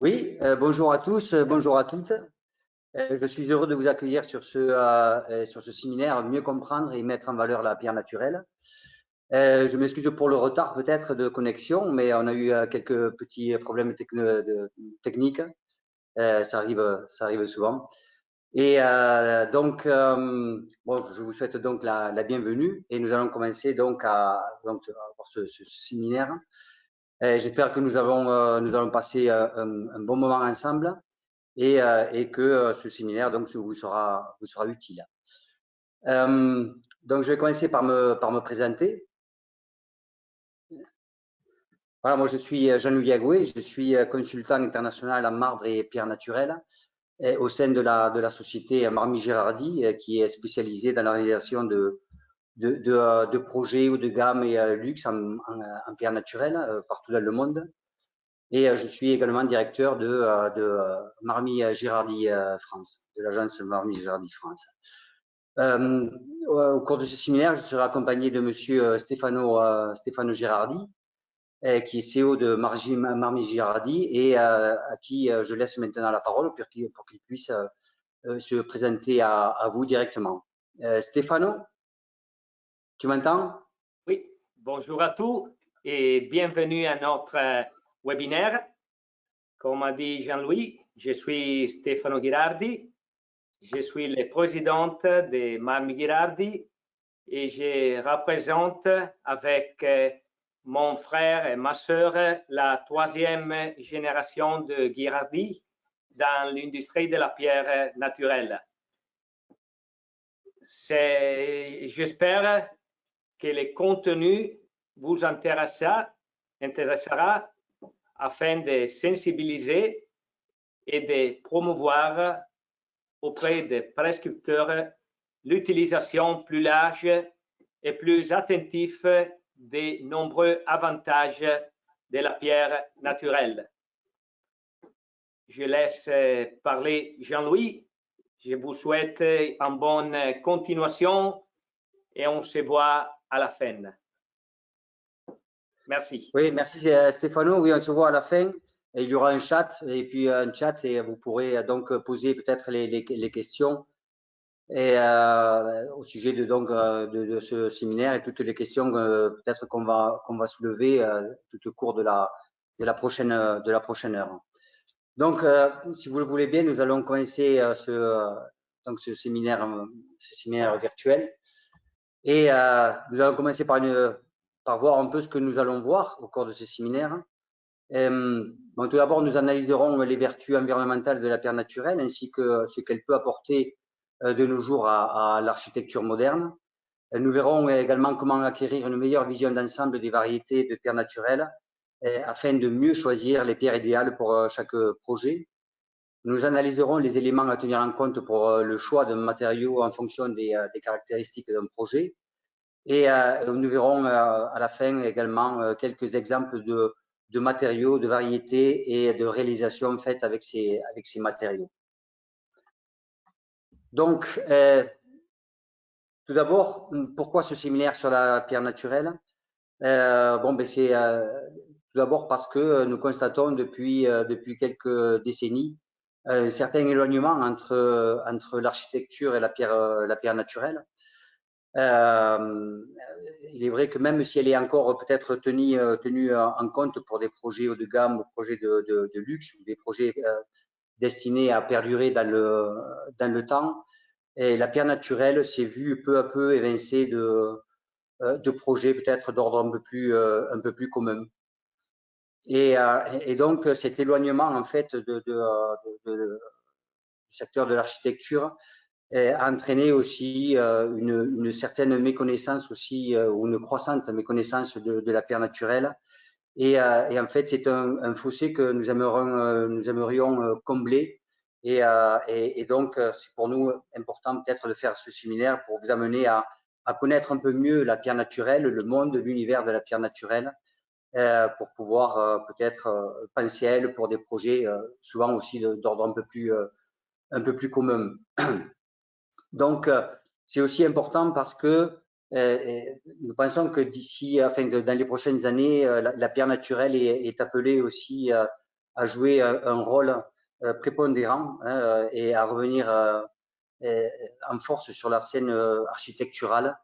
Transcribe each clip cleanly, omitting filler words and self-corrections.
Oui, bonjour à tous, bonjour à toutes. Je suis heureux de vous accueillir sur ce séminaire Mieux comprendre et mettre en valeur la pierre naturelle. Je m'excuse pour le retard peut-être de connexion, mais on a eu quelques petits problèmes techniques. Ça arrive souvent. Et bon, je vous souhaite donc la bienvenue et nous allons commencer donc à avoir ce séminaire. J'espère que nous allons passer un bon moment ensemble et que ce séminaire donc vous sera utile. Donc je vais commencer par me présenter. Voilà, moi je suis Jean-Louis Agoué, je suis consultant international en marbre et pierres naturelles au sein de la société Marmy Girardi qui est spécialisée dans la réalisation de projets ou de gammes et luxe en pierres naturelles partout dans le monde. Et je suis également directeur de Marmy Girardi France, de l'agence Marmy Girardi France. Au cours de ce séminaire, je serai accompagné de monsieur Stefano Girardi, qui est CEO de Marmy Girardi et à qui je laisse maintenant la parole pour qu'il puisse se présenter à vous directement. Stefano, tu m'entends? Oui, bonjour à tous et bienvenue à notre webinaire. Comme a dit Jean-Louis, je suis Stefano Girardi, je suis le président de Marmy Girardi et je représente avec mon frère et ma sœur la troisième génération de Girardi dans l'industrie de la pierre naturelle. J'espère que le contenu vous intéressera afin de sensibiliser et de promouvoir auprès des prescripteurs l'utilisation plus large et plus attentive des nombreux avantages de la pierre naturelle. Je laisse parler Jean-Louis. Je vous souhaite une bonne continuation et on se voit à la fin. Merci. Oui, merci Stefano. Oui, on se voit à la fin. Et il y aura un chat et puis un chat et vous pourrez donc poser peut-être les questions et au sujet de ce séminaire et toutes les questions peut-être qu'on va soulever tout au cours de la prochaine heure. Donc, si vous le voulez bien, nous allons commencer ce séminaire virtuel et nous allons commencer par voir un peu ce que nous allons voir au cours de ce séminaire. Donc, tout d'abord, nous analyserons les vertus environnementales de la pierre naturelle ainsi que ce qu'elle peut apporter de nos jours à l'architecture moderne. Nous verrons également comment acquérir une meilleure vision d'ensemble des variétés de pierres naturelles afin de mieux choisir les pierres idéales pour chaque projet. Nous analyserons les éléments à tenir en compte pour le choix d'un matériau en fonction des caractéristiques d'un projet. Et nous verrons à la fin également quelques exemples de matériaux, de variétés et de réalisations faites avec ces matériaux. Donc, tout d'abord, pourquoi ce séminaire sur la pierre naturelle? C'est tout d'abord parce que nous constatons depuis quelques décennies un certain éloignement entre l'architecture et la pierre naturelle. Il est vrai que même si elle est encore peut-être tenue en compte pour des projets haut de gamme, ou projets de luxe, ou des projets destinés à perdurer dans le temps, et la pierre naturelle s'est vue peu à peu évincée de projets peut-être d'ordre un peu plus commun. Et donc cet éloignement en fait du secteur de l'architecture a entraîné aussi une certaine méconnaissance aussi ou une croissante méconnaissance de la pierre naturelle. Et en fait, c'est un fossé que nous aimerions combler. Et donc, c'est pour nous important peut-être de faire ce séminaire pour vous amener à connaître un peu mieux la pierre naturelle, le monde, l'univers de la pierre naturelle, pour pouvoir peut-être penser à elle pour des projets souvent aussi d'ordre un peu plus commun. Donc, c'est aussi important parce que nous pensons que dans les prochaines années, la pierre naturelle est appelée aussi à jouer un rôle prépondérant et à revenir en force sur la scène architecturale,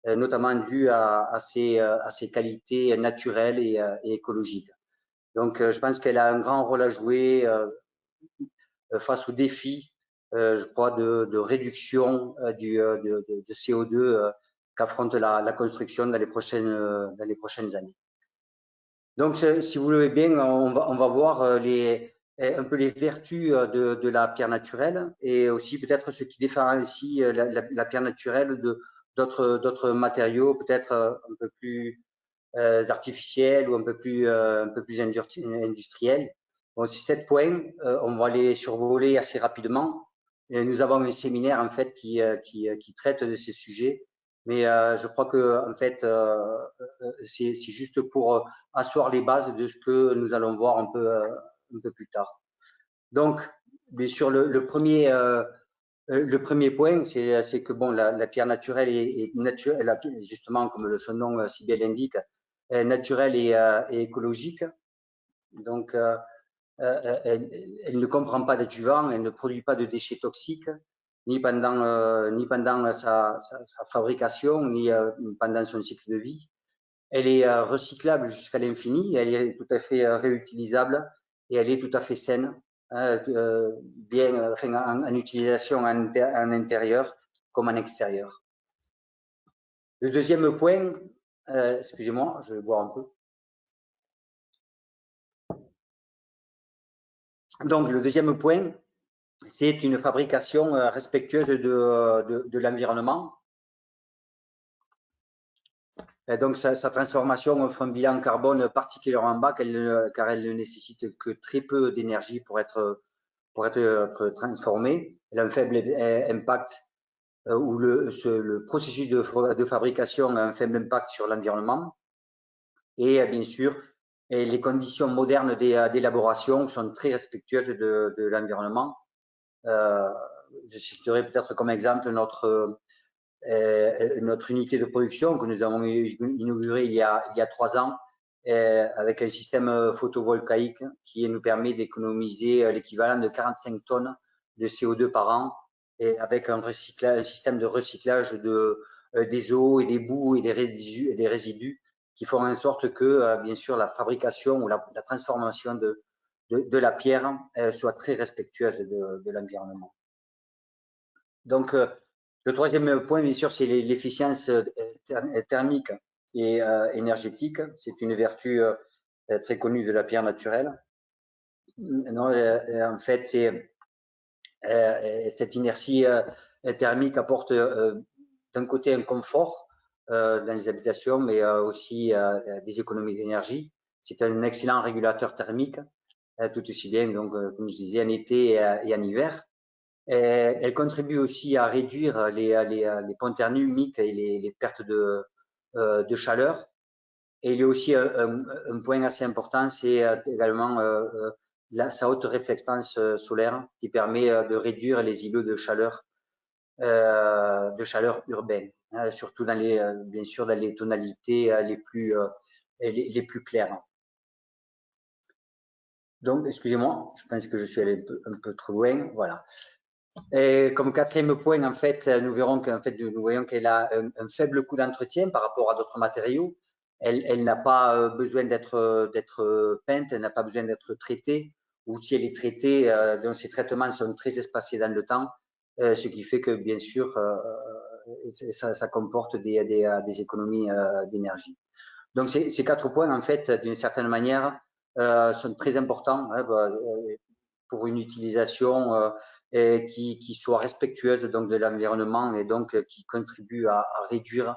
notamment dû à ses qualités naturelles et écologiques. Donc, je pense qu'elle a un grand rôle à jouer face aux défis, je crois, de réduction de CO2 qu'affronte la construction dans les prochaines années. Donc, si vous voulez bien, on va voir un peu les vertus de la pierre naturelle et aussi peut-être ce qui différencie la pierre naturelle d'autres matériaux peut-être un peu plus artificiels ou un peu plus industriels. Bon, ces 7 points, on va les survoler assez rapidement. Et nous avons un séminaire en fait qui traite de ces sujets, mais je crois que en fait c'est juste pour asseoir les bases de ce que nous allons voir un peu plus tard. Donc, bien sûr, le premier point, c'est que bon, la pierre naturelle est naturelle, justement comme son nom si bien l'indique, naturelle et écologique. Donc, elle ne comprend pas d'adjuvants, elle ne produit pas de déchets toxiques, ni pendant sa fabrication, ni pendant son cycle de vie. Elle est recyclable jusqu'à l'infini, elle est tout à fait réutilisable et elle est tout à fait saine, en utilisation en intérieur comme en extérieur. Le deuxième point, excusez-moi, je vais boire un peu. Donc, le deuxième point, c'est une fabrication respectueuse de l'environnement. Donc, sa transformation offre un bilan carbone particulièrement bas car elle ne nécessite que très peu d'énergie pour être transformée. Elle a un faible impact où le processus de fabrication a un faible impact sur l'environnement. Et bien sûr, les conditions modernes d'élaboration sont très respectueuses de l'environnement. Je citerai peut-être comme exemple notre unité de production que nous avons inaugurée il y a 3 ans avec un système photovoltaïque qui nous permet d'économiser l'équivalent de 45 tonnes de CO2 par an et avec un système de recyclage des eaux et des boues et des résidus qui font en sorte que, bien sûr, la fabrication ou la transformation de la pierre soit très respectueuse de l'environnement. Donc, le troisième point, bien sûr, c'est l'efficience thermique et énergétique. C'est une vertu très connue de la pierre naturelle. Non, en fait, cette inertie thermique apporte d'un côté un confort dans les habitations, mais aussi des économies d'énergie. C'est un excellent régulateur thermique, tout aussi bien, donc, comme je disais, en été et en hiver. Elle contribue aussi à réduire les ponts thermiques et les pertes de chaleur. Et il y a aussi un point assez important, c'est également sa haute réflectance solaire qui permet de réduire les îlots de chaleur urbaine, hein, surtout bien sûr dans les tonalités les plus claires. Donc, excusez-moi, je pense que je suis allé un peu trop loin. Voilà. Et comme quatrième point, en fait, nous voyons qu'elle a un faible coût d'entretien par rapport à d'autres matériaux. Elle n'a pas besoin d'être peinte, elle n'a pas besoin d'être traitée, ou si elle est traitée, donc ces traitements sont très espacés dans le temps, ce qui fait que bien sûr, ça comporte des économies d'énergie. Donc ces 4 points, en fait, d'une certaine manière, sont très importants hein, pour une utilisation qui soit respectueuse donc de l'environnement et donc qui contribue à réduire,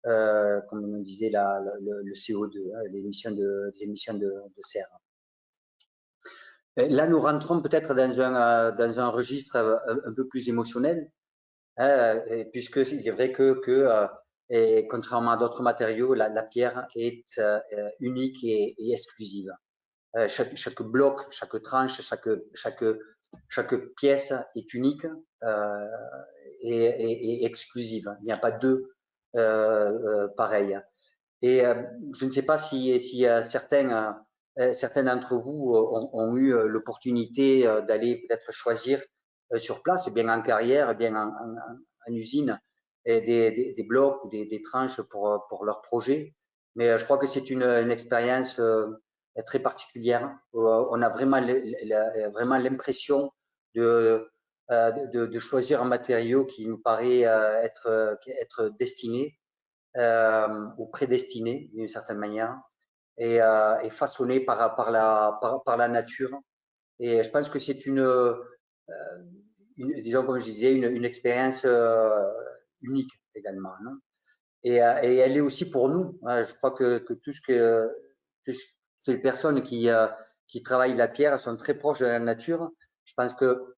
comme on disait, le CO2, hein, les émissions de serre. Là, nous rentrons peut-être dans un registre un peu plus émotionnel, hein, puisque il est vrai que et contrairement à d'autres matériaux, la pierre est unique et exclusive. Chaque bloc, chaque tranche, chaque pièce est unique et exclusive. Il n'y a pas deux pareilles. Et je ne sais pas si certains certains d'entre vous ont eu l'opportunité d'aller peut-être choisir sur place, bien en carrière, bien en usine, des blocs ou des tranches pour leur projet. Mais je crois que c'est une expérience très particulière. On a vraiment l'impression de choisir un matériau qui nous paraît être destiné ou prédestiné d'une certaine manière et façonné par la nature. Et je pense que c'est disons comme je disais, une expérience unique également. Non, et elle est aussi pour nous. Je crois que toutes les personnes qui travaillent la pierre sont très proches de la nature. Je pense que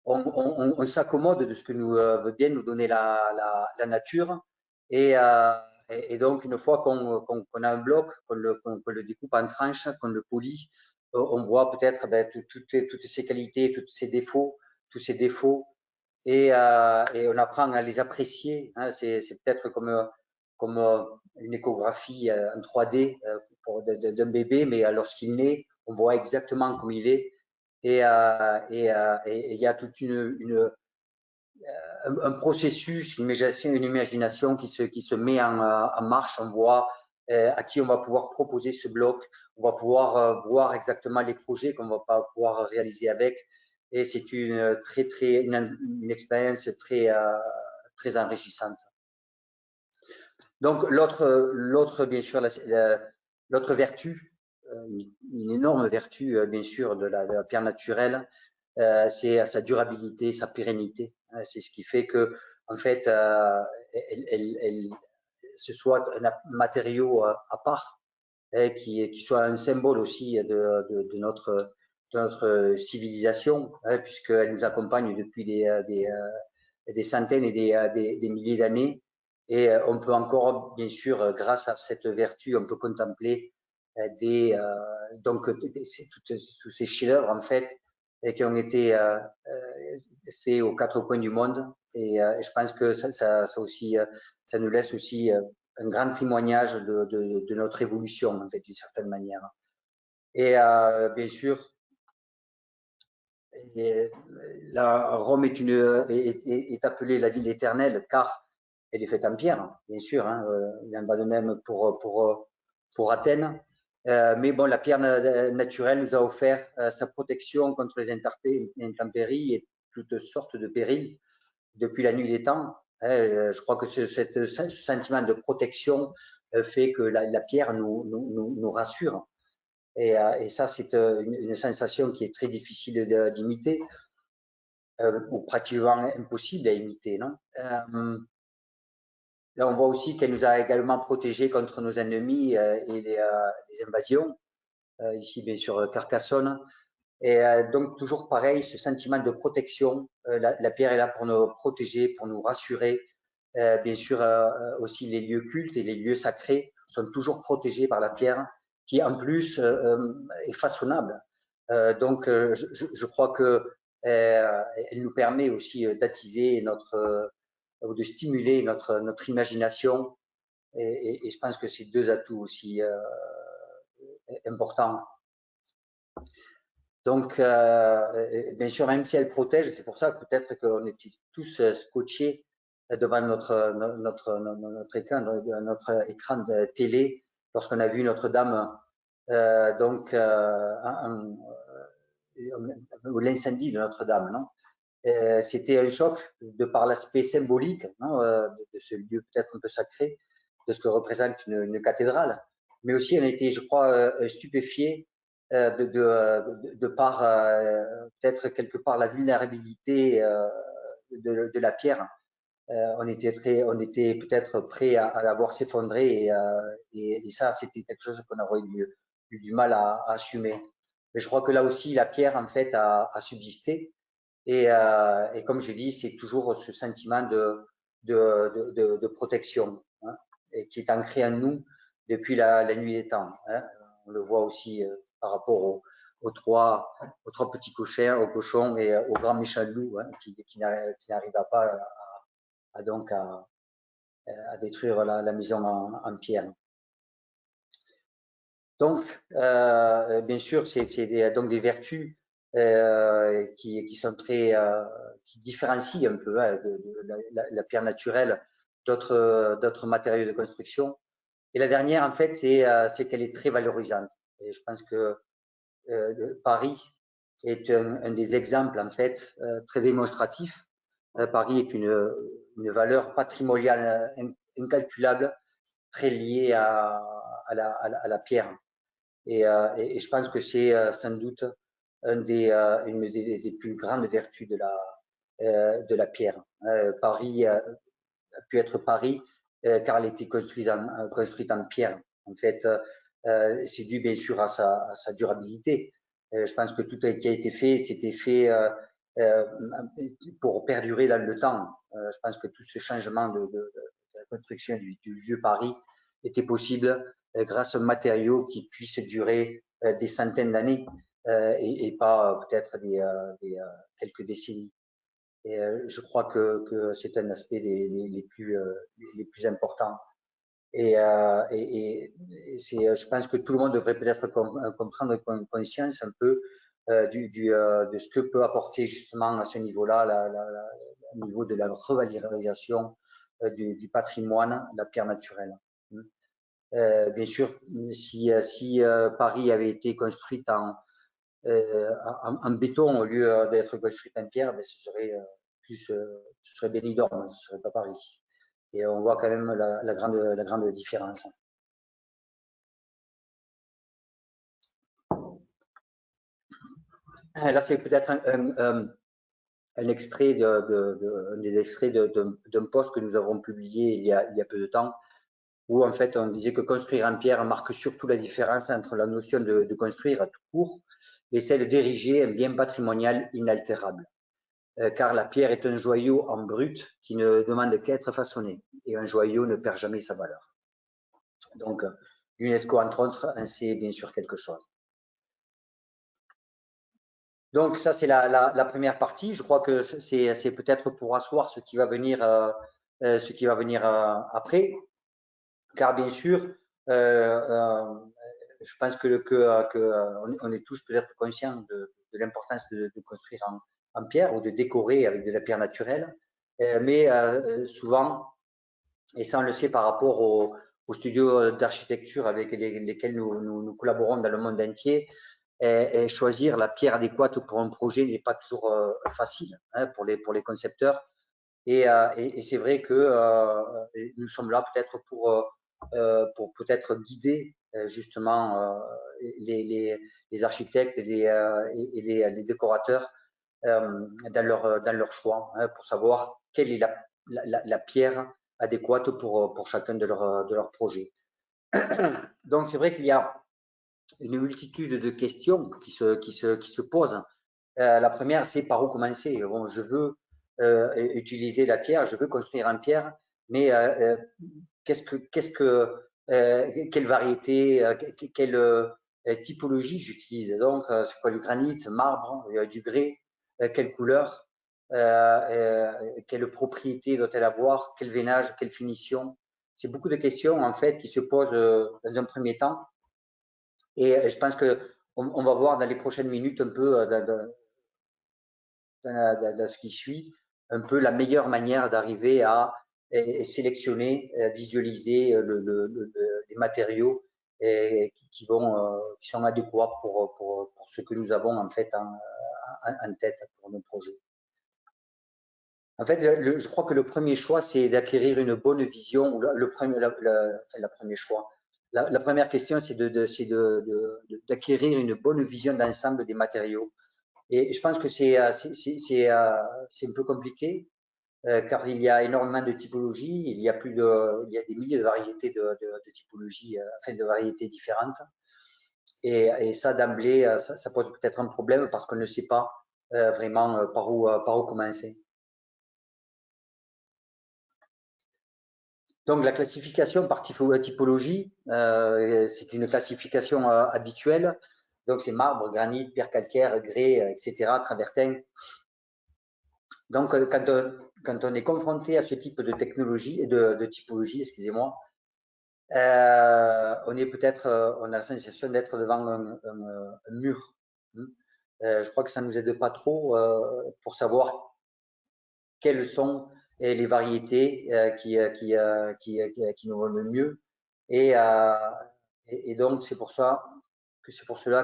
on s'accommode de ce que nous veut bien nous donner la nature. Et donc, une fois qu'on a un bloc, qu'on le découpe en tranches, qu'on le polit, on voit peut-être toutes ses qualités, tous ses défauts, et on apprend à les apprécier. Hein. C'est peut-être comme une échographie en 3D d'un bébé, mais lorsqu'il naît, on voit exactement comme il est. Et il y a toute un processus, une imagination qui se met en marche. On voit à qui on va pouvoir proposer ce bloc. On va pouvoir voir exactement les projets qu'on va pas pouvoir réaliser avec. Et c'est une expérience très enrichissante. Donc l'autre bien sûr l'autre vertu, une énorme vertu bien sûr de la pierre naturelle, c'est sa durabilité, sa pérennité. C'est ce qui fait que en fait ce soit un matériau à part, qui soit un symbole aussi de notre civilisation, puisqu'elle nous accompagne depuis des centaines et des milliers d'années. Et on peut encore, bien sûr, grâce à cette vertu, on peut contempler donc tous ces chefs-d'œuvre en fait qui ont été faits aux quatre coins du monde. Et je pense que ça aussi, ça nous laisse aussi un grand témoignage de notre évolution en fait d'une certaine manière. Et bien sûr, Rome est appelée la ville éternelle car elle est faite en pierre, bien sûr. Hein, il en va de même pour Athènes. Mais bon, la pierre naturelle nous a offert sa protection contre les intempéries et toutes sortes de périls depuis la nuit des temps. Je crois que ce sentiment de protection fait que la pierre nous rassure. Et ça, c'est une sensation qui est très difficile d'imiter, ou pratiquement impossible à imiter. Non, là, on voit aussi qu'elle nous a également protégés contre nos ennemis et les invasions. Ici, bien sûr, Carcassonne. Et donc, toujours pareil, ce sentiment de protection. La pierre est là pour nous protéger, pour nous rassurer. Bien sûr, aussi les lieux cultes et les lieux sacrés sont toujours protégés par la pierre, qui en plus est façonnable. Donc, je crois que elle nous permet aussi d'attiser ou de stimuler notre imagination. Et je pense que c'est deux atouts aussi importants. Donc, bien sûr, même si elle protège, c'est pour ça que peut-être qu'on est tous scotchés devant notre écran de télé lorsqu'on a vu Notre-Dame, donc l'incendie de Notre-Dame, non? C'était un choc de par l'aspect symbolique, non, de ce lieu peut-être un peu sacré, de ce que représente une cathédrale, mais aussi on a été, je crois, stupéfiés de par peut-être quelque part la vulnérabilité de la pierre. On était peut-être prêt à la voir s'effondrer et ça, c'était quelque chose qu'on aurait eu du mal à assumer. Mais je crois que là aussi, la pierre, en fait, a subsisté. Et comme je dis, c'est toujours ce sentiment de protection, hein, et qui est ancré en nous depuis la nuit des temps. Hein. On le voit aussi par rapport aux trois petits cochons et au grand méchant loup, hein, qui n'arriva pas donc à détruire la maison en pierre. Donc, bien sûr, c'est donc des vertus qui sont très, qui différencient un peu la pierre naturelle d'autres matériaux de construction. Et la dernière, en fait, c'est qu'elle est très valorisante. Et je pense que Paris est un des exemples, en fait, très démonstratifs. Paris est une valeur patrimoniale incalculable, très liée à la pierre. Et je pense que c'est sans doute une des plus grandes vertus de la pierre. Paris a pu être Paris car elle était construite en pierre. En fait, c'est dû bien sûr à sa durabilité. Je pense que tout ce qui a été fait, c'était fait euh, pour perdurer dans le temps. Je pense que tout ce changement de la construction du vieux Paris était possible grâce aux matériaux qui puissent durer des centaines d'années et pas peut-être quelques décennies. Et je crois que c'est un aspect les plus importants. Et je pense que tout le monde devrait peut-être comprendre conscience un peu de ce que peut apporter justement à ce niveau-là, au niveau de la revalorisation du patrimoine, la pierre naturelle. Bien sûr, si Paris avait été construite en béton au lieu d'être construite en pierre, ben, ce serait Benidorm, ce serait pas Paris. Et on voit quand même la grande différence. Là, c'est peut-être un extrait des extraits d'un post que nous avons publié il y a peu de temps, où en fait on disait que construire en pierre marque surtout la différence entre la notion de construire à tout court et celle d'ériger un bien patrimonial inaltérable. Car la pierre est un joyau en brut qui ne demande qu'à être façonné, et un joyau ne perd jamais sa valeur. Donc, l'UNESCO, entre autres, en sait bien sûr quelque chose. Donc, ça, c'est la première partie. Je crois que c'est peut-être pour asseoir ce qui va venir, après. Car bien sûr, je pense on est tous peut-être conscients de l'importance de construire en pierre ou de décorer avec de la pierre naturelle. Mais souvent, et ça on le sait par rapport aux studios d'architecture avec lesquels nous collaborons dans le monde entier, et choisir la pierre adéquate pour un projet n'est pas toujours facile pour les concepteurs. Et c'est vrai que nous sommes là peut-être pour peut-être guider justement les architectes et les décorateurs dans leur choix, pour savoir quelle est la pierre adéquate pour chacun de leurs projets. Donc c'est vrai qu'il y a une multitude de questions qui se posent. La première, c'est par où commencer. Bon, je veux utiliser la pierre, je veux construire en pierre, mais quelle variété, quelle typologie j'utilise? Donc, c'est quoi, du granit, marbre, du grès, quelle couleur, quelle propriété doit-elle avoir, quel veinage, quelle finition? C'est beaucoup de questions en fait qui se posent dans un premier temps. Et je pense que on va voir dans les prochaines minutes un peu dans ce qui suit, un peu la meilleure manière d'arriver à sélectionner, visualiser les matériaux qui sont adéquats pour ce que nous avons en fait en tête pour nos projets. En fait, je crois que le premier choix, c'est d'acquérir une bonne vision. Le premier choix. La première question, c'est d'acquérir une bonne vision d'ensemble des matériaux. Et je pense que c'est un peu compliqué car il y a énormément de typologies, il y a des milliers de variétés de typologies, enfin de variétés différentes. Et ça d'emblée, ça pose peut-être un problème parce qu'on ne sait pas vraiment par où commencer. Donc la classification par typologie, c'est une classification habituelle. Donc c'est marbre, granit, pierre calcaire, grès, etc., travertin. Donc quand on est confronté à ce type de technologie et de typologie, excusez-moi, on est peut-être, on a la sensation d'être devant un mur. Je crois que ça ne nous aide pas trop pour savoir quelles sont les variétés qui nous vont le mieux. Et donc, c'est pour cela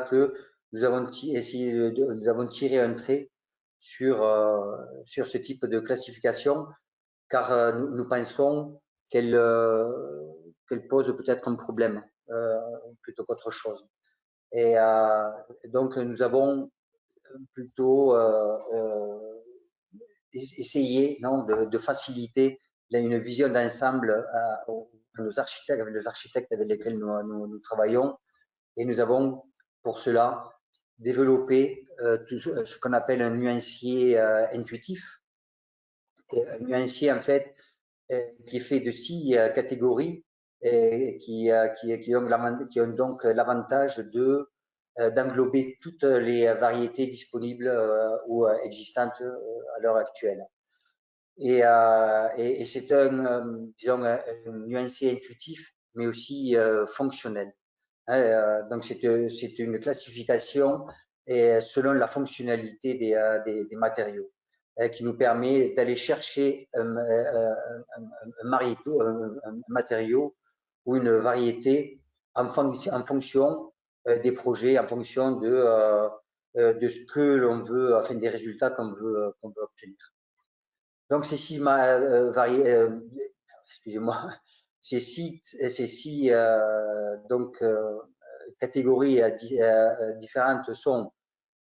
que nous avons nous avons tiré un trait sur ce type de classification, car nous pensons qu'elle pose peut-être un problème plutôt qu'autre chose. Et donc, nous avons plutôt essayer de faciliter une vision d'ensemble à nos architectes, avec les architectes avec lesquels nous travaillons. Et nous avons pour cela développé tout ce qu'on appelle un nuancier intuitif. Et un nuancier, en fait, qui est fait de 6 catégories et qui ont donc l'avantage d'englober toutes les variétés disponibles ou existantes à l'heure actuelle. Et c'est disons, un nuancier intuitif, mais aussi fonctionnel. Donc, c'est une classification selon la fonctionnalité des matériaux qui nous permet d'aller chercher un matériau ou une variété en fonction des projets, en fonction de ce que l'on veut, enfin des résultats qu'on veut obtenir. Donc, ces 6 excusez-moi, ces six donc, catégories différentes sont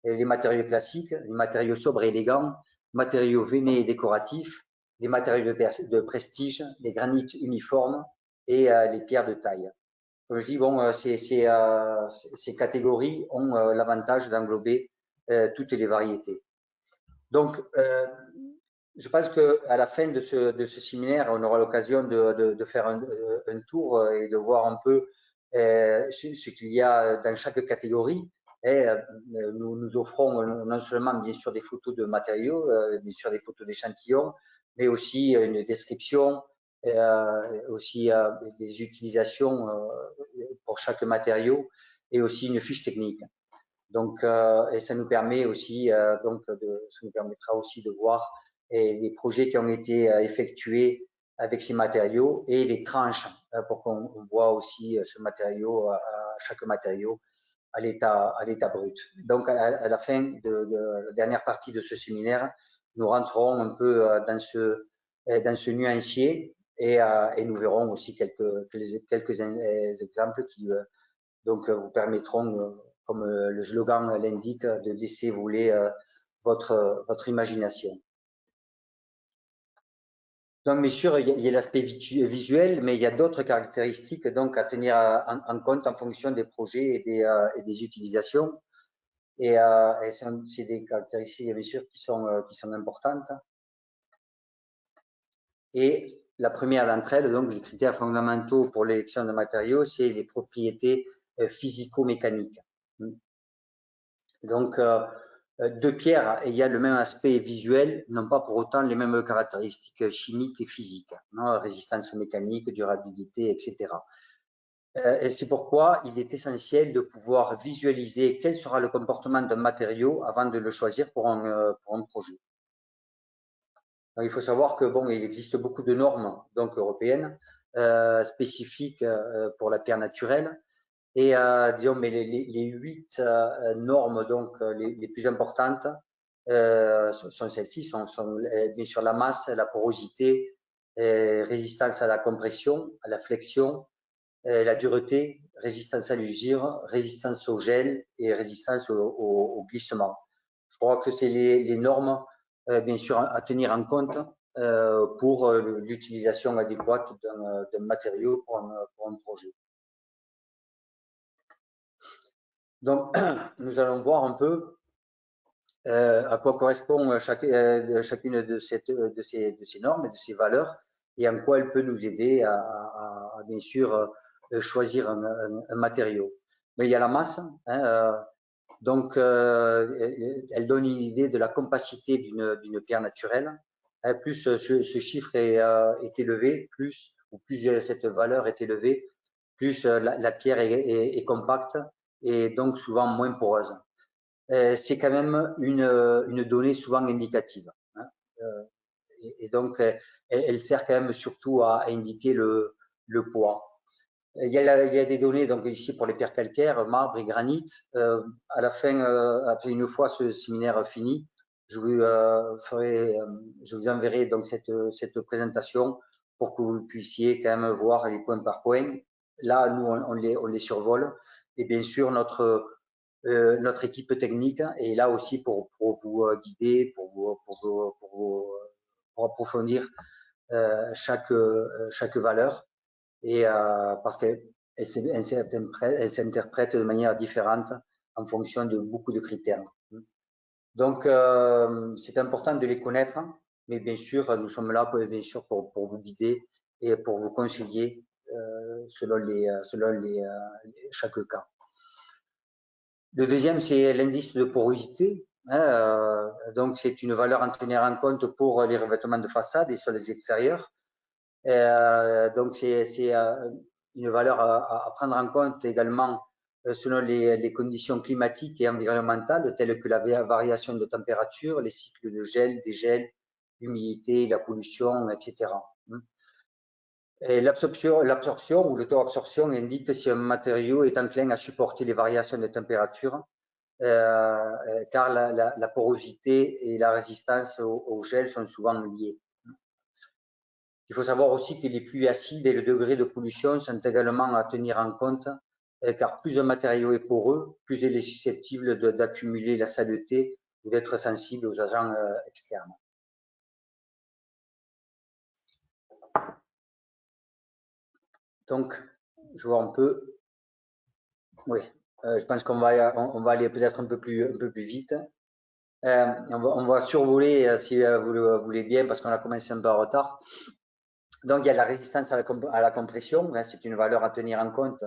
les matériaux classiques, les matériaux sobres et élégants, matériaux veinés et décoratifs, les matériaux de prestige, les granites uniformes et les pierres de taille. Comme je dis, bon, ces catégories ont l'avantage d'englober toutes les variétés. Donc, je pense qu'à la fin de ce séminaire, on aura l'occasion de faire un tour et de voir un peu ce qu'il y a dans chaque catégorie. Et nous offrons non seulement bien sûr des photos de matériaux, bien sûr des photos d'échantillons, mais aussi une description, aussi des utilisations pour chaque matériau et aussi une fiche technique. Donc, et ça nous permet aussi, ça nous permettra aussi de voir les projets qui ont été effectués avec ces matériaux et les tranches pour qu'on voit aussi ce matériau, chaque matériau à l'état brut. Donc, à la fin de la dernière partie de ce séminaire, nous rentrerons un peu dans ce nuancier et nous verrons aussi quelques exemples qui donc vous permettront, comme le slogan l'indique, de laisser voler votre imagination. Donc, bien sûr, il y a l'aspect visuel, mais il y a d'autres caractéristiques donc, à tenir en compte en fonction des projets et des utilisations. Et c'est des caractéristiques, bien sûr, qui sont importantes. Et la première d'entre elles, donc les critères fondamentaux pour l'élection de matériaux, c'est les propriétés physico-mécaniques. Donc, deux pierres ayant le même aspect visuel n'ont pas pour autant les mêmes caractéristiques chimiques et physiques, résistance mécanique, durabilité, etc. Et c'est pourquoi il est essentiel de pouvoir visualiser quel sera le comportement d'un matériau avant de le choisir pour un projet. Donc, il faut savoir que bon, il existe beaucoup de normes donc européennes spécifiques pour la pierre naturelle. Et disons, mais les 8 normes donc les plus importantes sont celles-ci, sont bien sûr la masse, la porosité, résistance à la compression, à la flexion, la dureté, résistance à l'usure, résistance au gel et résistance au glissement. Je crois que c'est les normes bien sûr à tenir en compte pour l'utilisation adéquate d'un matériau pour un projet. Donc, nous allons voir un peu à quoi correspond chacune de ces normes et de ces valeurs et en quoi elle peut nous aider à bien sûr choisir un matériau. Mais il y a la masse, donc elle donne une idée de la compacité d'une pierre naturelle. Plus ce chiffre est élevé, plus cette valeur est élevée, plus la pierre est compacte et donc souvent moins poreuse. C'est quand même une donnée souvent indicative. Hein. Et donc, elle sert quand même surtout à indiquer le poids. Il y a des données donc ici pour les pierres calcaires, marbre et granit. À la fin, après une fois ce séminaire fini, je vous enverrai donc cette présentation pour que vous puissiez quand même voir les points par point. Là, nous, on les survole. Et bien sûr, notre équipe technique est là aussi pour vous guider, pour approfondir chaque valeur. Et parce qu'elle s'interprète de manière différente en fonction de beaucoup de critères. Donc, c'est important de les connaître, mais bien sûr, nous sommes là bien sûr pour vous guider et pour vous conseiller selon chaque cas. Le deuxième, c'est l'indice de porosité. Donc, c'est une valeur à tenir en compte pour les revêtements de façade et sur les extérieurs. Donc, c'est une valeur à prendre en compte également selon les conditions climatiques et environnementales, telles que la variation de température, les cycles de gel, dégel, l'humidité, la pollution, etc. Et l'absorption ou le taux d'absorption indique si un matériau est enclin à supporter les variations de température, car la porosité et la résistance au gel sont souvent liées. Il faut savoir aussi que les pluies acides et le degré de pollution sont également à tenir en compte, car plus un matériau est poreux, plus il est susceptible d'accumuler la saleté ou d'être sensible aux agents externes. Donc, je vois un peu. Oui, je pense qu'on va aller peut-être un peu plus vite. On va survoler, si vous le voulez bien, parce qu'on a commencé un peu en retard. Donc, il y a la résistance à la compression. C'est une valeur à tenir en compte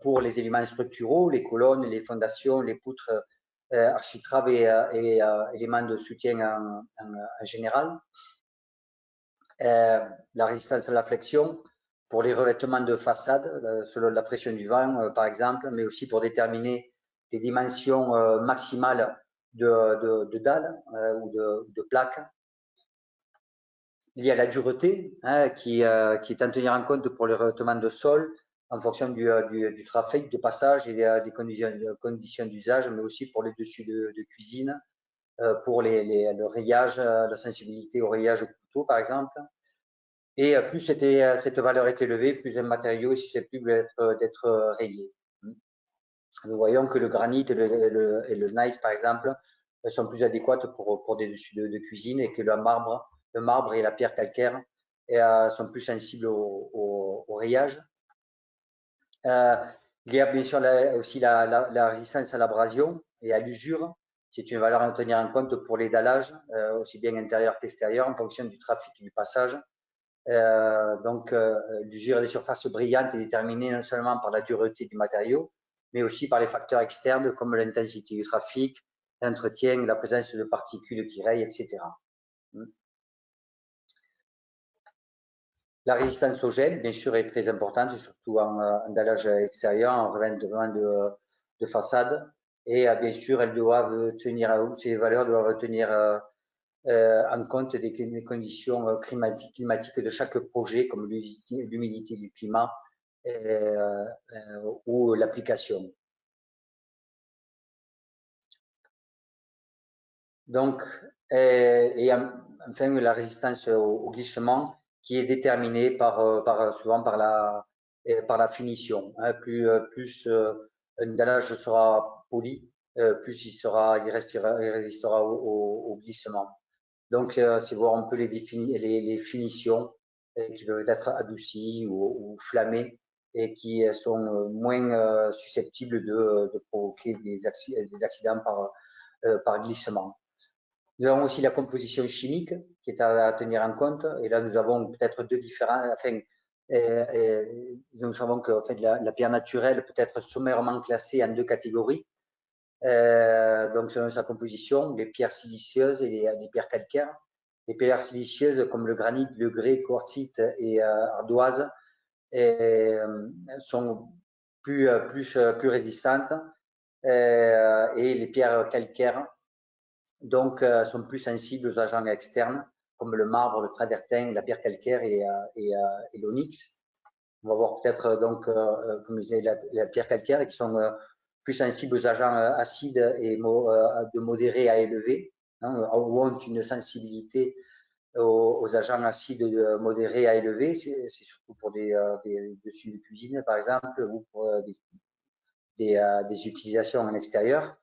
pour les éléments structuraux, les colonnes, les fondations, les poutres, architraves et éléments de soutien en général. La résistance à la flexion pour les revêtements de façade, selon la pression du vent, par exemple, mais aussi pour déterminer les dimensions maximales de dalles ou de plaques. Il y a la dureté qui est à tenir en compte pour les revêtements de sol en fonction du trafic de passage et des conditions d'usage, mais aussi pour les dessus de cuisine, pour le rayage, la sensibilité au rayage au couteau, par exemple. Et plus cette valeur est élevée, plus un matériau est susceptible d'être rayé. Nous voyons que le granit et le gneiss, par exemple, sont plus adéquates pour des dessus de cuisine et que le marbre et la pierre calcaire sont plus sensibles au rayage. Il y a bien sûr aussi la résistance à l'abrasion et à l'usure. C'est une valeur à tenir en compte pour les dallages, aussi bien intérieur qu'extérieur, en fonction du trafic et du passage. Donc, l'usure des surfaces brillantes est déterminée non seulement par la dureté du matériau, mais aussi par les facteurs externes comme l'intensité du trafic, l'entretien, la présence de particules qui rayent, etc. La résistance au gel, bien sûr, est très importante, surtout en dallage extérieur, en revêtement de façade. Et bien sûr, ces valeurs doivent tenir en compte des conditions climatiques de chaque projet, comme l'humidité du climat ou l'application. Donc, et enfin, la résistance au glissement qui est déterminée souvent par la finition. Plus un dallage sera poli, plus il résistera au glissement. Donc, c'est voir un peu les finitions qui peuvent être adoucies ou flammées et qui sont moins susceptibles de provoquer des accidents par glissement. Nous avons aussi la composition chimique qui est à tenir en compte. Et là, nous avons peut-être deux différents. Enfin, nous savons que en fait, la pierre naturelle peut être sommairement classée en deux catégories. Donc, selon sa composition, les pierres silicieuses et les pierres calcaires. Les pierres silicieuses comme le granit, le grès, quartzite et ardoise sont plus résistantes et les pierres calcaires donc sont plus sensibles aux agents externes comme le marbre, le travertin, la pierre calcaire et l'onyx. On va voir peut-être donc, comme je disais, la pierre calcaire qui sont plus sensibles aux agents acides et de modéré à élevé, hein, ou ont une sensibilité aux agents acides modérés à élevés. C'est surtout pour des dessus de cuisine, par exemple, ou pour des utilisations en extérieur.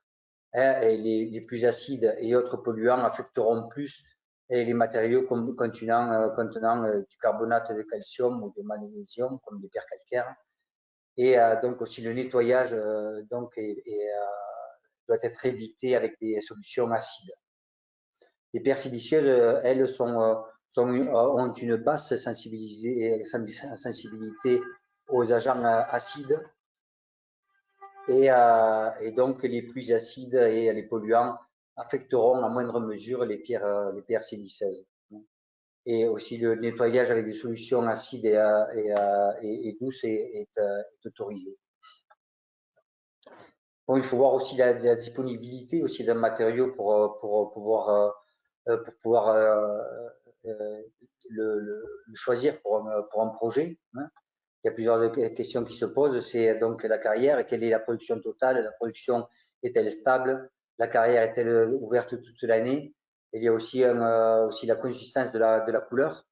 Hein, et les plus acides et autres polluants affecteront plus les matériaux contenant du carbonate de calcium ou de magnésium, comme les pierres calcaires. Et donc aussi le nettoyage donc doit être évité avec des solutions acides. Les pierres silicieuses, elles, ont une basse sensibilité aux agents acides et donc les plus acides et les polluants affecteront à moindre mesure les pierres siliceuses. Et aussi le nettoyage avec des solutions acides et douces est autorisé. Bon, il faut voir aussi la disponibilité aussi d'un matériau pour pouvoir le choisir pour un projet. Hein. Il y a plusieurs questions qui se posent. C'est donc la carrière. Quelle est la production totale? La production est-elle stable? La carrière est-elle ouverte toute l'année? Il y a aussi la consistance de la couleur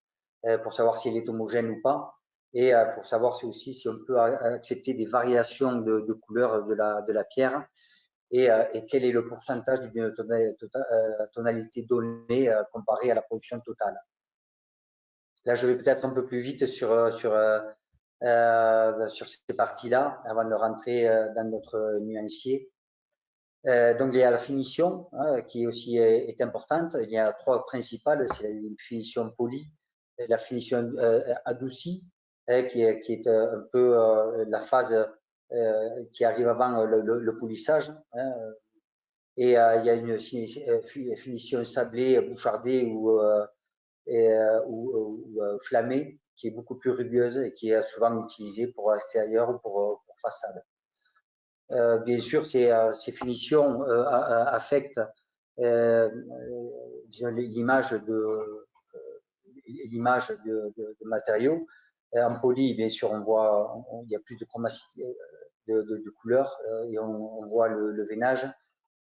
pour savoir si elle est homogène ou pas. Et pour savoir si on peut accepter des variations de couleur de la pierre. Et quel est le pourcentage d'une tonalité donnée comparé à la production totale. Là, je vais peut-être un peu plus vite sur ces parties-là avant de rentrer dans notre nuancier. Donc, il y a la finition hein, qui aussi est importante. Il y a trois principales, c'est la finition polie, la finition adoucie, qui est un peu la phase qui arrive avant le polissage. Hein, et il y a une finition sablée, bouchardée ou flammée qui est beaucoup plus rugueuse et qui est souvent utilisée pour extérieur ou pour façade. Bien sûr, ces finitions affectent l'image de matériaux. En poly, bien sûr, on voit il y a plus de chromacité de couleurs et on voit le veinage.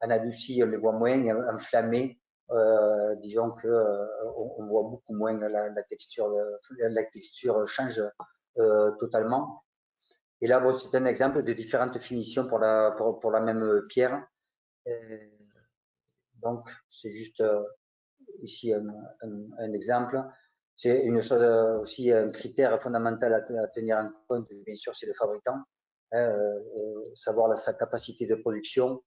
En adouci, on les voit moins. En flammé, disons que on voit beaucoup moins la texture. La texture change totalement. Et là, bon, c'est un exemple de différentes finitions pour la même pierre. Donc, c'est juste ici un exemple. C'est une chose aussi, un critère fondamental à tenir en compte, bien sûr, c'est le fabricant. Savoir sa capacité de production,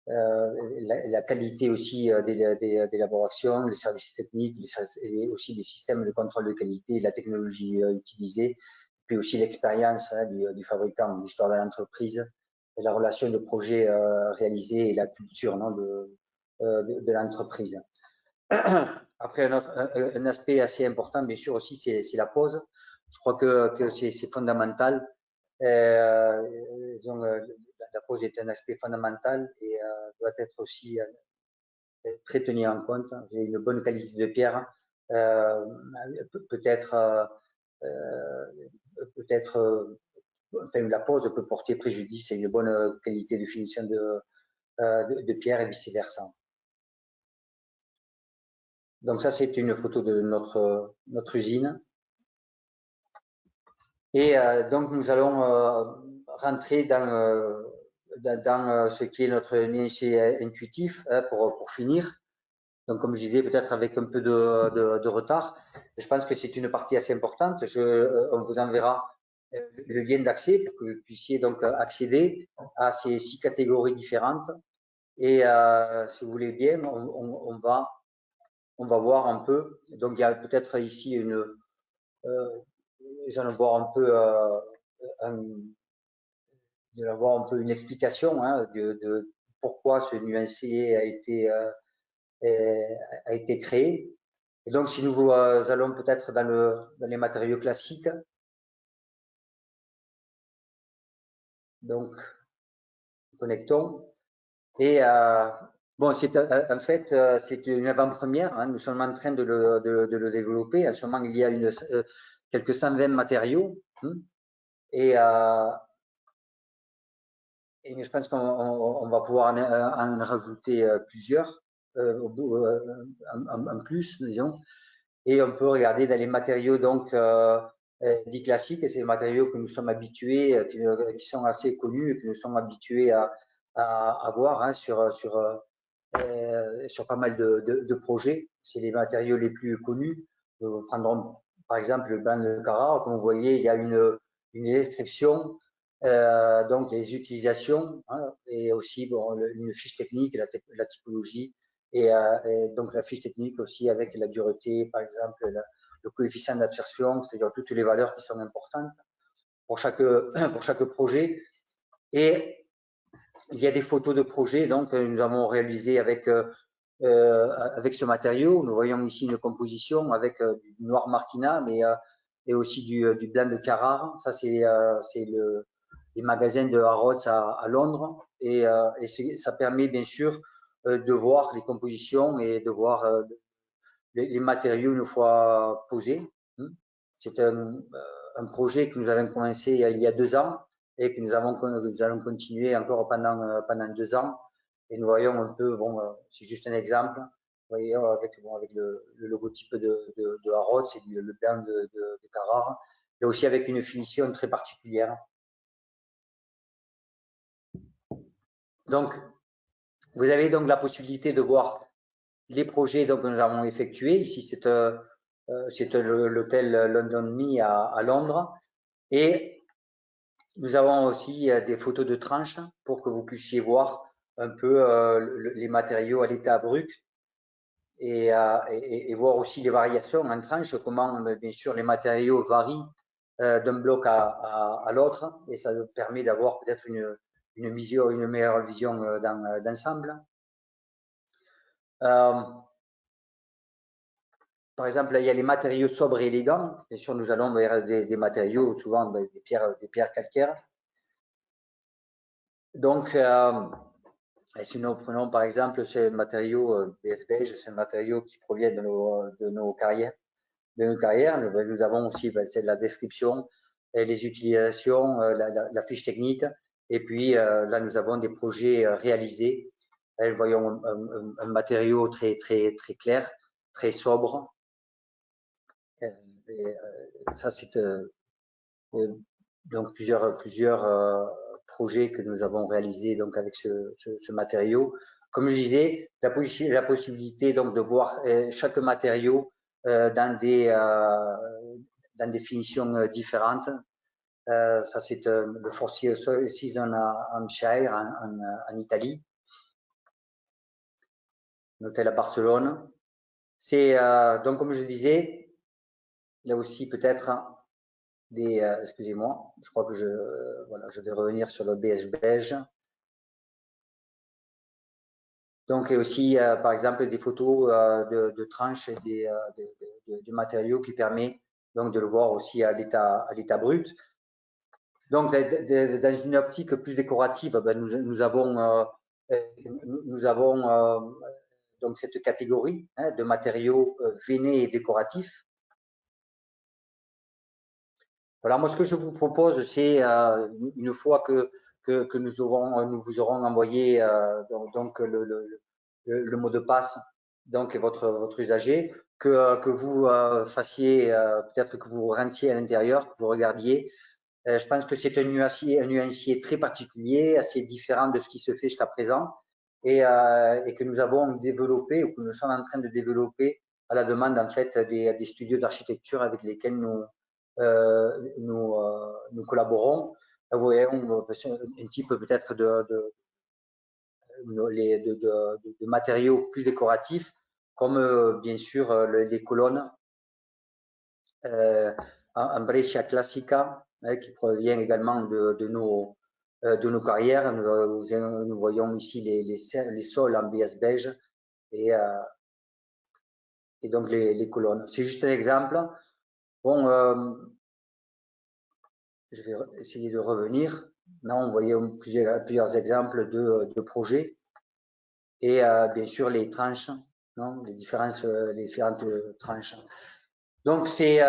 la qualité aussi d'élaboration, les services techniques, et aussi les systèmes de contrôle de qualité, la technologie utilisée, puis aussi l'expérience du fabricant, l'histoire de l'entreprise, la relation de projet réalisé et la culture non, de l'entreprise. Après, un aspect assez important, bien sûr, aussi, c'est la pose. Je crois que c'est fondamental. Disons, la pose est un aspect fondamental et doit être aussi très tenu en compte. Une bonne qualité de pierre enfin, la pose peut porter préjudice à une bonne qualité de finition de pierre et vice-versa. Donc ça, c'est une photo de notre usine. Et donc, nous allons rentrer dans ce qui est notre nuancier intuitif pour finir. Donc, comme je disais, peut-être avec un peu de retard. Je pense que c'est une partie assez importante. On vous enverra le lien d'accès pour que vous puissiez donc accéder à ces 6 catégories différentes. Et si vous voulez bien, on va voir un peu. Donc, il y a peut-être ici nous allons voir un peu une explication hein, de pourquoi ce nuancier a été créé. Et donc, si nous allons peut-être dans les matériaux classiques, Donc, connectons. Et bon, c'est en fait, c'est une avant-première. Hein, nous sommes en train de le développer. En ce moment, il y a quelques 120 matériaux. Hein, et je pense qu'on va pouvoir en rajouter plusieurs en plus, disons. Et on peut regarder dans les matériaux donc dits classiques, c'est les matériaux que nous sommes habitués, qui sont assez connus, que nous sommes habitués à voir hein, sur pas mal de projets. C'est les matériaux les plus connus. Nous prendrons par exemple le banc de Carrare. Comme vous voyez, il y a une description, donc les utilisations hein, et aussi bon, une fiche technique, la typologie et donc la fiche technique aussi avec la dureté, par exemple le coefficient d'absorption, c'est-à-dire toutes les valeurs qui sont importantes pour chaque projet. Et il y a des photos de projets donc, que nous avons réalisées avec ce matériau. Nous voyons ici une composition avec du noir Marquina, mais et aussi du blanc de Carrare. Ça, c'est les magasins de Harrods à Londres. Et ça permet bien sûr de voir les compositions et de voir les matériaux une fois posés. C'est un projet que nous avons commencé il y a 2 ans et que nous allons continuer encore pendant 2 ans. Et nous voyons un peu, bon, c'est juste un exemple, vous voyez, avec le logotype de Harrods et le blanc de Carrare, et aussi avec une finition très particulière. Donc, vous avez donc la possibilité de voir les projets donc, que nous avons effectués. Ici, c'est l'hôtel London Me à Londres. Et nous avons aussi des photos de tranches pour que vous puissiez voir un peu les matériaux à l'état brut et voir aussi les variations en tranches, comment bien sûr les matériaux varient d'un bloc à l'autre, et ça permet d'avoir peut-être une meilleure vision d'ensemble. Par exemple, là, il y a les matériaux sobres et élégants. Bien sûr, nous allons vers des matériaux, souvent des pierres calcaires. Donc, si nous prenons par exemple ce matériau BS Beige, c'est un matériau qui provient de nos carrières. Nous avons aussi c'est la description, les utilisations, la fiche technique. Et puis là, nous avons des projets réalisés. Là, voyons un matériau très clair, très sobre. Ça, c'est donc plusieurs projets que nous avons réalisés donc avec ce matériau. Comme je disais, la possibilité donc de voir chaque matériau dans des finitions différentes. Ça, c'est le Four Seasons en Shire, en Italie. Un hôtel à Barcelone. C'est donc, comme je disais, là aussi peut-être excusez-moi, je crois que je vais revenir sur le beige. Donc, et aussi, par exemple, des photos de tranches et de matériaux qui permet donc de le voir aussi à l'état brut. Donc, dans une optique plus décorative, ben, nous avons donc cette catégorie hein, de matériaux veinés et décoratifs. Voilà, moi, ce que je vous propose, c'est une fois que nous vous aurons envoyé donc le mot de passe donc votre usager, que vous fassiez peut-être que vous rentiez à l'intérieur, que vous regardiez. Je pense que c'est un nuancier très particulier, assez différent de ce qui se fait jusqu'à présent et que nous avons développé ou que nous sommes en train de développer à la demande en fait des studios d'architecture avec lesquels nous collaborons. Vous voyez, un type peut-être de matériaux plus décoratifs, comme bien sûr les colonnes en breccia classica, qui provient également de nos carrières. Nous voyons ici les sols en BS beige et donc les colonnes. C'est juste un exemple. Bon, je vais essayer de revenir. Non, vous voyez plusieurs exemples de projets et bien sûr les tranches, non, les différentes tranches. Donc c'est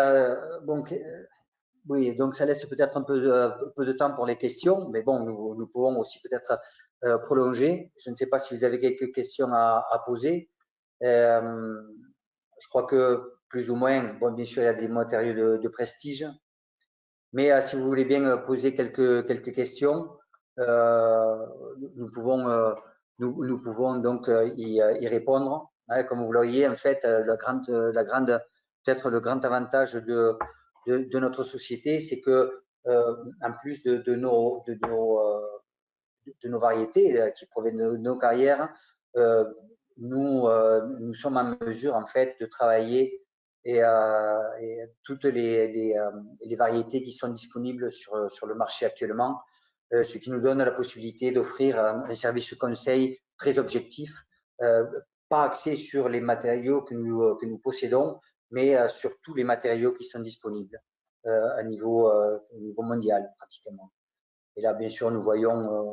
oui, donc ça laisse peut-être un peu de temps pour les questions, mais bon, nous pouvons aussi peut-être prolonger. Je ne sais pas si vous avez quelques questions à poser. Je crois que plus ou moins, bon, bien sûr, il y a des matériaux de prestige, mais si vous voulez bien poser quelques questions, nous pouvons donc y répondre. Hein, comme vous le voyez, en fait, peut-être le grand avantage de notre société, c'est que en plus de nos variétés qui proviennent de nos carrières, nous sommes en mesure en fait de travailler et toutes les variétés qui sont disponibles sur le marché actuellement, ce qui nous donne la possibilité d'offrir un service de conseil très objectif, pas axé sur les matériaux que nous possédons, mais sur tous les matériaux qui sont disponibles au niveau mondial pratiquement. Et là, bien sûr, nous voyons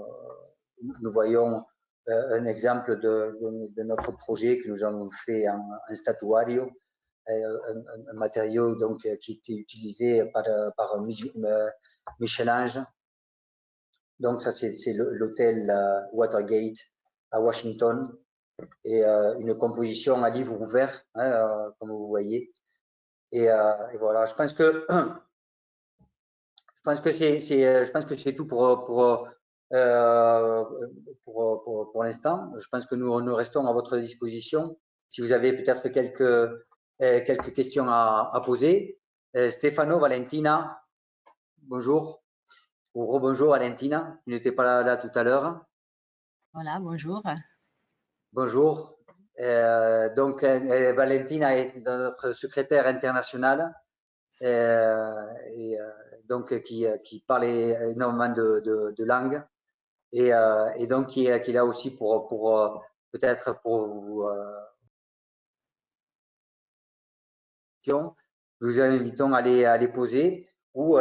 un exemple de notre projet que nous avons fait en statuario, un matériau donc, qui était utilisé par Michel-Ange. Donc ça, c'est l'hôtel Watergate à Washington et une composition à livre ouvert, hein, comme vous voyez. Et voilà, je pense que c'est tout pour l'instant. Je pense que nous restons à votre disposition si vous avez peut-être quelques questions à poser. Stefano, Valentina, bonjour. Ou rebonjour Valentina, tu n'étais pas là tout à l'heure. Voilà, bonjour. Bonjour. Donc, Valentina est notre secrétaire internationale. Et donc qui parle énormément de langues et donc qui est là aussi pour peut-être pour vous nous invitons à les poser ou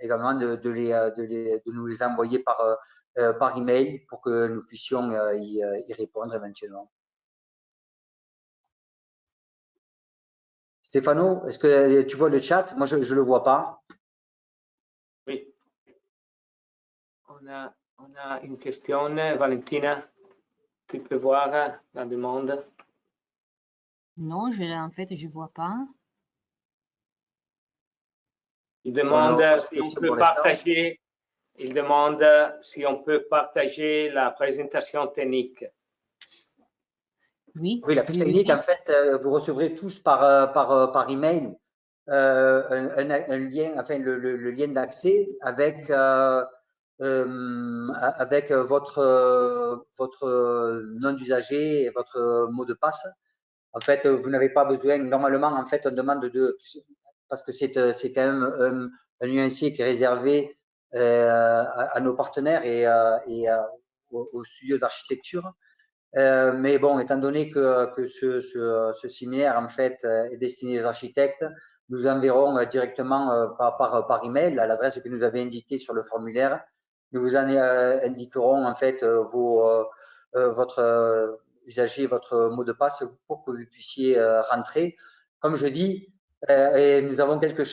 également de nous les envoyer par email pour que nous puissions y répondre éventuellement. Stefano, est-ce que tu vois le chat? Moi, je ne le vois pas. Oui. On a une question, Valentina. Tu peux voir la demande? Non, en fait, je ne vois pas. Il demande si on peut partager. Il demande si on peut partager la présentation technique. Oui. Oui, la fiche technique, en fait, vous recevrez tous par email un lien, enfin le lien d'accès avec votre nom d'usager et votre mot de passe. En fait, vous n'avez pas besoin. Normalement, en fait, on demande parce que c'est quand même un nuancier qui est réservé à nos partenaires et au studio d'architecture. Mais bon, étant donné que ce séminaire en fait est destiné aux architectes, nous enverrons directement par email à l'adresse que nous avez indiquée sur le formulaire. Nous vous indiquerons en fait votre usager, votre mot de passe pour que vous puissiez rentrer. Comme je dis, et nous avons quelques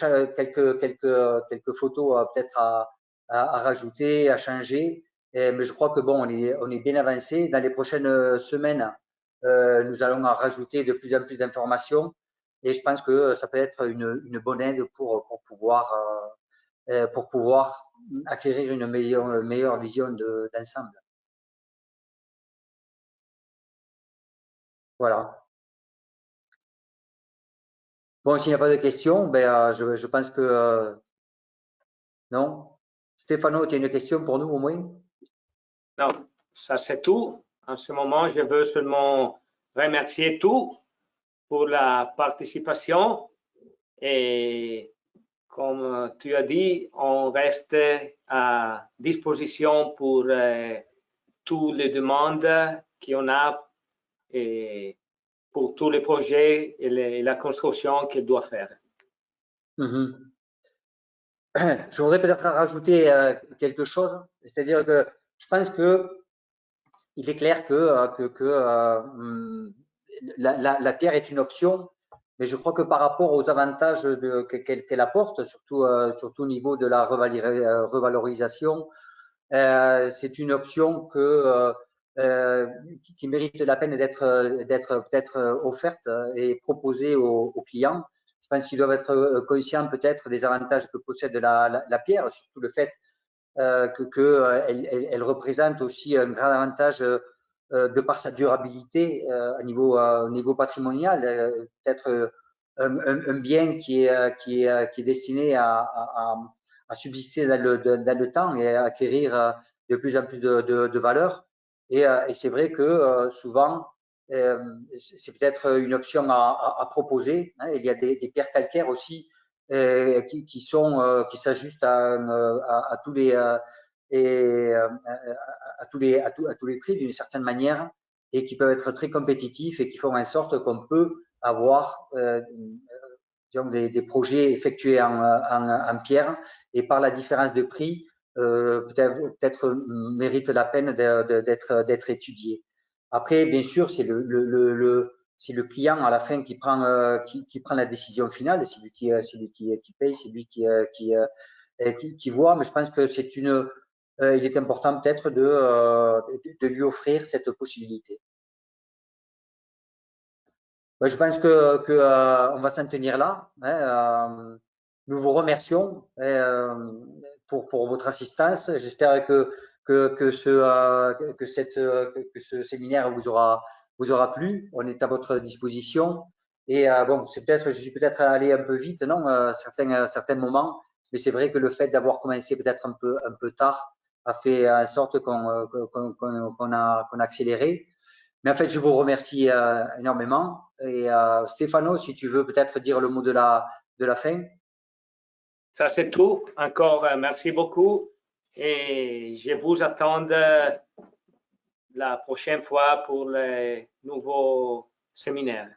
photos peut-être à rajouter, à changer. Mais je crois que bon, on est bien avancé. Dans les prochaines semaines, nous allons en rajouter de plus en plus d'informations. Et je pense que ça peut être une bonne aide pour pouvoir acquérir une meilleure vision d'ensemble. Voilà. Bon, s'il n'y a pas de questions, ben, je pense que non. Stefano, tu as une question pour nous au moins? Non, ça c'est tout. En ce moment, je veux seulement remercier tous pour la participation et comme tu as dit, on reste à disposition pour toutes les demandes qu'on a et pour tous les projets et la construction qu'il doit faire. je voudrais peut-être rajouter quelque chose, c'est-à-dire que je pense que il est clair que la pierre est une option, mais je crois que par rapport aux avantages qu'elle apporte, surtout au niveau de la revalorisation, c'est une option qui mérite la peine d'être peut-être offerte et proposée aux clients. Je pense qu'ils doivent être conscients peut-être des avantages que possède la pierre, surtout le fait qu'elle représente aussi un grand avantage de par sa durabilité au niveau patrimonial, peut-être un bien qui est destiné à subsister dans le temps et à acquérir de plus en plus de valeur. Et c'est vrai que souvent, c'est peut-être une option à proposer. Hein. Il y a des pierres calcaires aussi qui s'ajustent à tous les à tous les prix d'une certaine manière et qui peuvent être très compétitifs et qui font en sorte qu'on peut avoir disons des projets effectués en pierre et par la différence de prix peut-être mérite la peine d'être étudié. Après, bien sûr, c'est c'est le client à la fin qui prend la décision finale, c'est lui qui paye, c'est lui qui voit. Mais je pense que il est important peut-être de lui offrir cette possibilité. Je pense que on va s'en tenir là. Hein, nous vous remercions pour votre assistance. J'espère que ce séminaire vous aura plu. On est à votre disposition. Et bon, je suis peut-être allé un peu vite, non, certains moments, mais c'est vrai que le fait d'avoir commencé peut-être un peu tard a fait en sorte qu'on a accéléré. Mais en fait, je vous remercie énormément. Et Stéphano, si tu veux peut-être dire le mot de la fin. Ça, c'est tout. Encore, merci beaucoup. Et je vous attends la prochaine fois pour les nouveaux séminaires.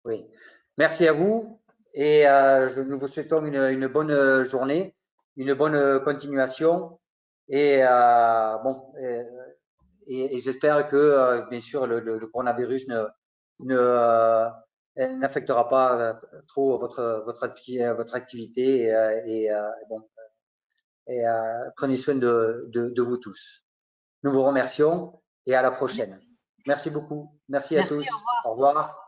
Oui. Merci à vous. Et nous vous souhaitons une bonne journée, une bonne continuation. Et bon, et j'espère que, bien sûr, le coronavirus n'affectera pas trop votre activité bon, prenez soin de vous tous. Nous vous remercions et à la prochaine. Merci beaucoup. Merci à tous. Au revoir.